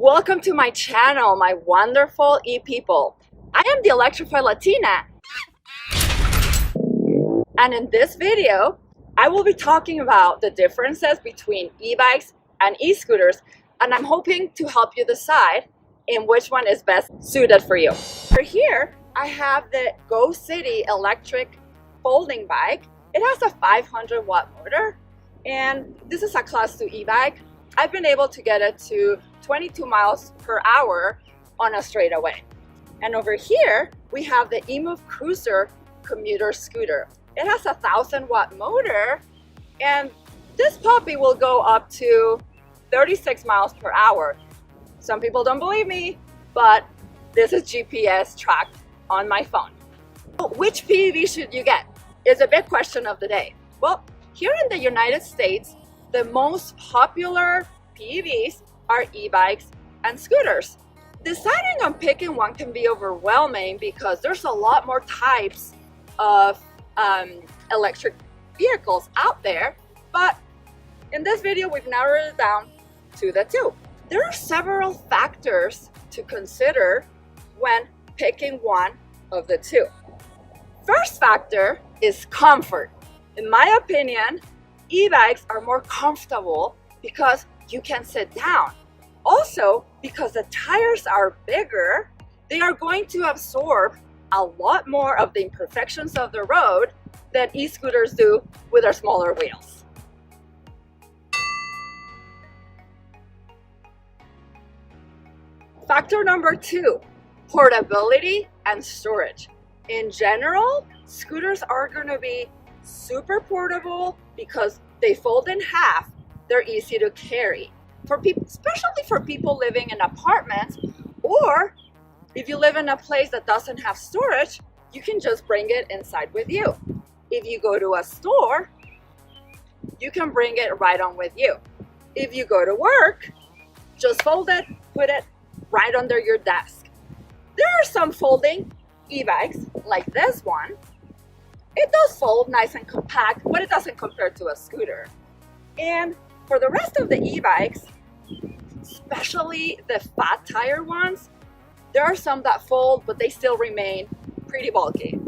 Welcome to my channel, my wonderful e-people. I am the Electrified Latina, and in this video I will be talking about the differences between e-bikes and e-scooters, and I'm hoping to help you decide in which one is best suited for you. For here I have the Go City electric folding bike. It has a 500-watt motor, and this is a class 2 e-bike. I've been able to get it to 22 miles per hour on a straightaway. And over here we have the eMove Cruiser commuter scooter. It has a 1,000-watt motor, and this puppy will go up to 36 miles per hour. Some people don't believe me, but this is GPS tracked on my phone. Which PEV should you get is a big question of the day. Well, here in the United States, the most popular PEVs are e-bikes and scooters. Deciding on picking one can be overwhelming because there's a lot more types of electric vehicles out there, but in this video we've narrowed it down to the two. There are several factors to consider when picking one of the two. First factor is comfort. In my opinion, e-bikes are more comfortable because you can sit down. Also, because the tires are bigger, they are going to absorb a lot more of the imperfections of the road than e-scooters do with their smaller wheels. Factor number 2, portability and storage. In general, scooters are going to be super portable because they fold in half. They're easy to carry. For people, especially for people living in apartments, or if you live in a place that doesn't have storage, you can just bring it inside with you. If you go to a store, you can bring it right on with you. If you go to work, just fold it, put it right under your desk. There are some folding e-bikes like this one. It does fold nice and compact, but it doesn't compare to a scooter. And for the rest of the e-bikes, especially the fat tire ones, there are some that fold, but they still remain pretty bulky.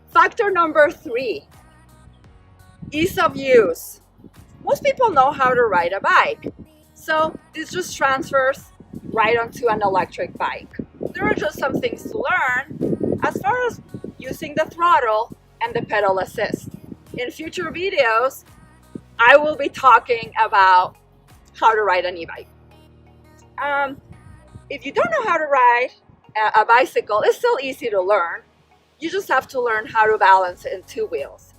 Factor number 3, ease of use. Most people know how to ride a bike, so this just transfers right onto an electric bike. There are just some things to learn as far as using the throttle and the pedal assist. In future videos, I will be talking about how to ride an e-bike. If you don't know how to ride a bicycle, it's still easy to learn. You just have to learn how to balance it in 2 wheels.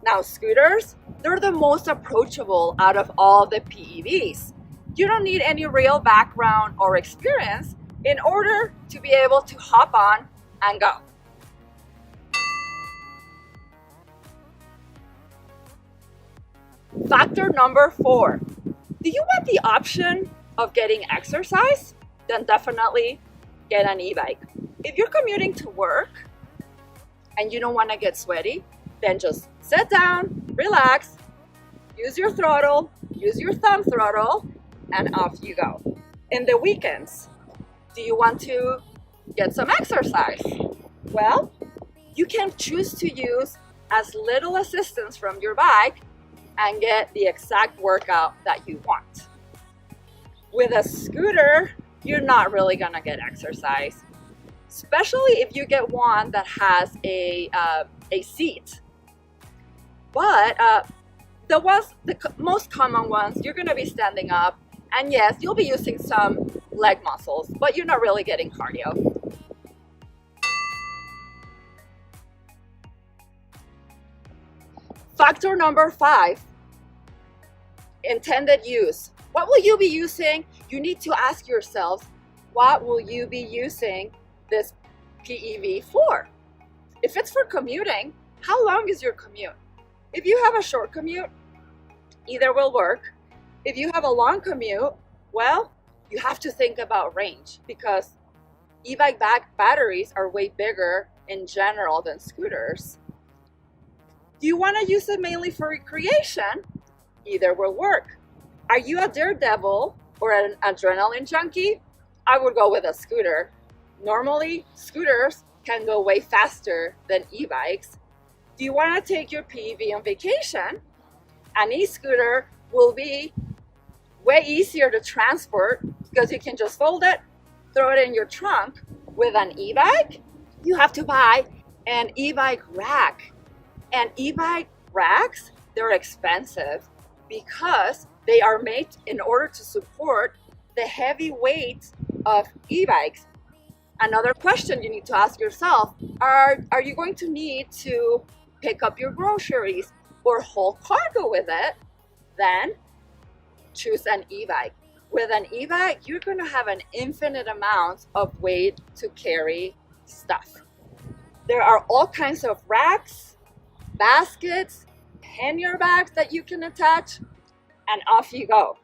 Now, scooters, they're the most approachable out of all the PEVs. You don't need any real background or experience in order to be able to hop on and go. Factor number 4, do you want the option of getting exercise? Then definitely get an e-bike. If you're commuting to work and you don't want to get sweaty, then just sit down, relax, use your throttle, use your thumb throttle, and off you go. In the weekends, do you want to get some exercise? Well, you can choose to use as little assistance from your bike and get the exact workout that you want. With a scooter, you're not really gonna get exercise, especially if you get one that has a seat. But the most common ones, you're gonna be standing up, and yes, you'll be using some leg muscles, but you're not really getting cardio. Factor number 5, intended use. What will you be using? You need to ask yourselves, what will you be using this PEV for? If it's for commuting, how long is your commute? If you have a short commute, either will work. If you have a long commute, well, you have to think about range because e-bike batteries are way bigger in general than scooters. Do you want to use it mainly for recreation? Either will work. Are you a daredevil or an adrenaline junkie? I would go with a scooter. Normally, scooters can go way faster than e-bikes. Do you want to take your PEV on vacation? An e-scooter will be way easier to transport because you can just fold it, throw it in your trunk. With an e-bike, you have to buy an e-bike rack. And e-bike racks, they're expensive because they are made in order to support the heavy weight of e-bikes. Another question you need to ask yourself, are you going to need to pick up your groceries or haul cargo with it? Then choose an e-bike. With an e-bike, you're going to have an infinite amount of weight to carry stuff. There are all kinds of racks, baskets, pannier bags that you can attach, and off you go.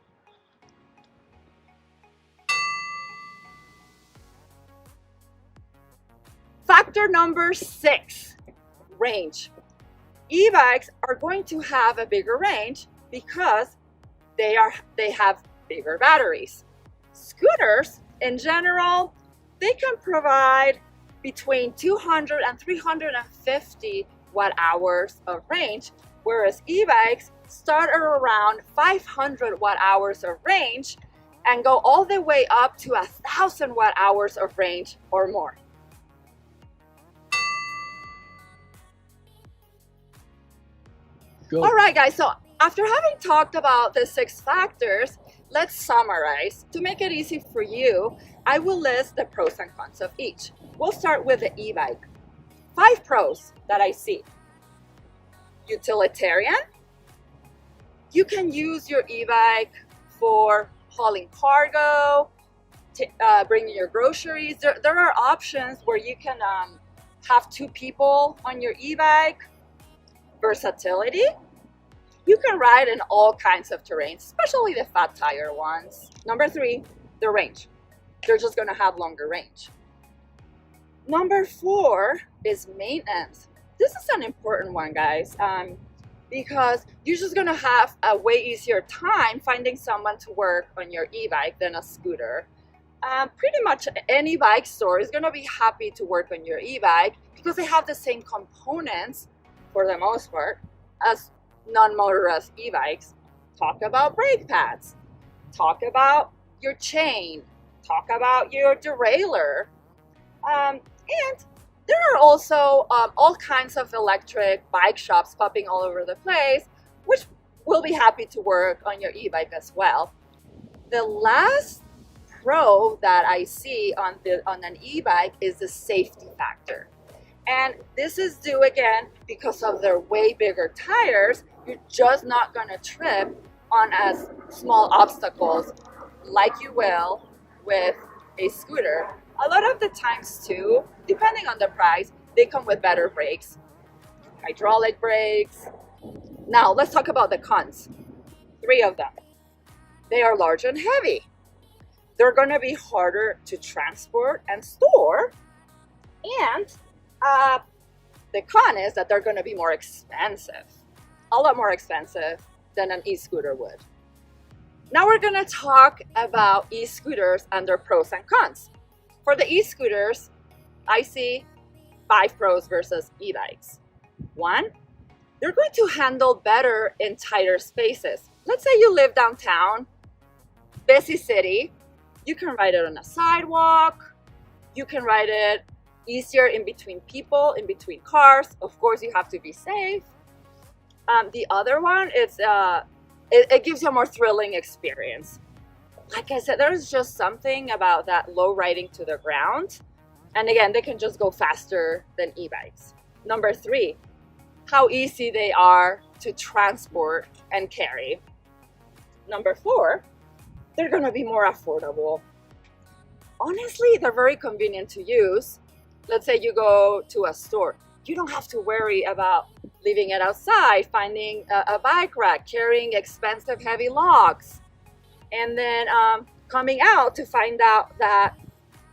Factor number 6, range. E-bikes are going to have a bigger range because they have bigger batteries. Scooters, in general, they can provide between 200 and 350 watt-hours of range, whereas e-bikes start at around 500 watt-hours of range and go all the way up to 1,000 watt-hours of range or more. Go. All right, guys, so after having talked about the 6 factors, let's summarize. To make it easy for you, I will list the pros and cons of each. We'll start with the e-bike. 5 pros that I see. Utilitarian. You can use your e-bike for hauling cargo, bringing your groceries. There are options where you can have 2 people on your e-bike. Versatility. You can ride in all kinds of terrains, especially the fat tire ones. Number 3, the range. They're just going to have longer range. Number 4 is maintenance. This is an important one, guys, because you're just going to have a way easier time finding someone to work on your e-bike than a scooter. Pretty much any bike store is going to be happy to work on your e-bike because they have the same components, for the most part, as non-motorized e-bikes. Talk about brake pads, talk about your chain, talk about your derailleur, and there are also all kinds of electric bike shops popping all over the place, which will be happy to work on your e-bike as well. The last pro that I see on an e-bike is the safety factor. And this is due, again, because of their way bigger tires. You're just not going to trip on as small obstacles like you will with a scooter. A lot of the times too, depending on the price, they come with better brakes, hydraulic brakes. Now let's talk about the cons. 3 of them. They are large and heavy. They're going to be harder to transport and store, and the con is that they're going to be more expensive, a lot more expensive than an e-scooter would. Now we're going to talk about e-scooters and their pros and cons. For the e-scooters, I see 5 pros versus e-bikes. 1, they're going to handle better in tighter spaces. Let's say you live downtown, busy city. You can ride it on a sidewalk. You can ride it easier in between people, in between cars. Of course, you have to be safe. The other one is it gives you a more thrilling experience. Like I said, there's just something about that low riding to the ground. And again, they can just go faster than e-bikes. Number 3, how easy they are to transport and carry. Number 4, they're going to be more affordable. Honestly, they're very convenient to use. Let's say you go to a store. You don't have to worry about leaving it outside, finding a bike rack, carrying expensive heavy logs, and then coming out to find out that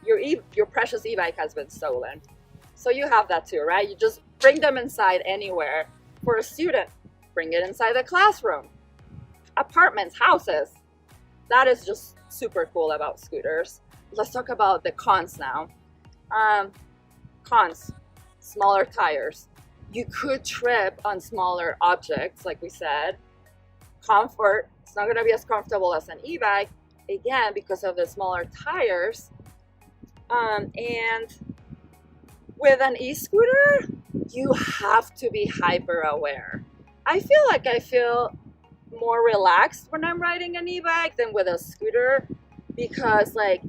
your precious e-bike has been stolen. So you have that too, right? You just bring them inside anywhere. For a student, bring it inside the classroom. apartments, houses. That is just super cool about scooters. Let's talk about the cons now. Cons, smaller tires. You could trip on smaller objects, like we said. Comfort, it's not gonna be as comfortable as an e-bike, again, because of the smaller tires. And with an e-scooter, you have to be hyper aware. I feel more relaxed when I'm riding an e-bike than with a scooter, because like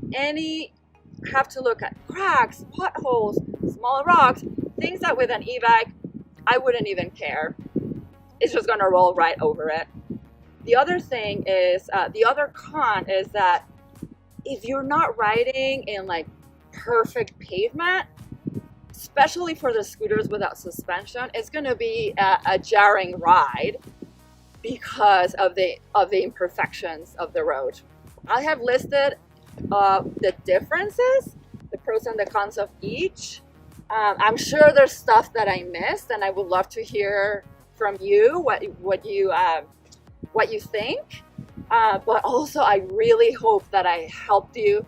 have to look at cracks, potholes, small rocks, things that with an e-bike I wouldn't even care. It's just gonna roll right over it. The other thing is, the other con is that if you're not riding in like perfect pavement, especially for the scooters without suspension, it's gonna be a jarring ride because of the imperfections of the road. I have listed the differences, the pros and the cons of each. I'm sure there's stuff that I missed, and I would love to hear from you what you think. But also, I really hope that I helped you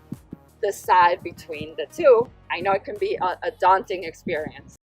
decide between the two. I know it can be a daunting experience.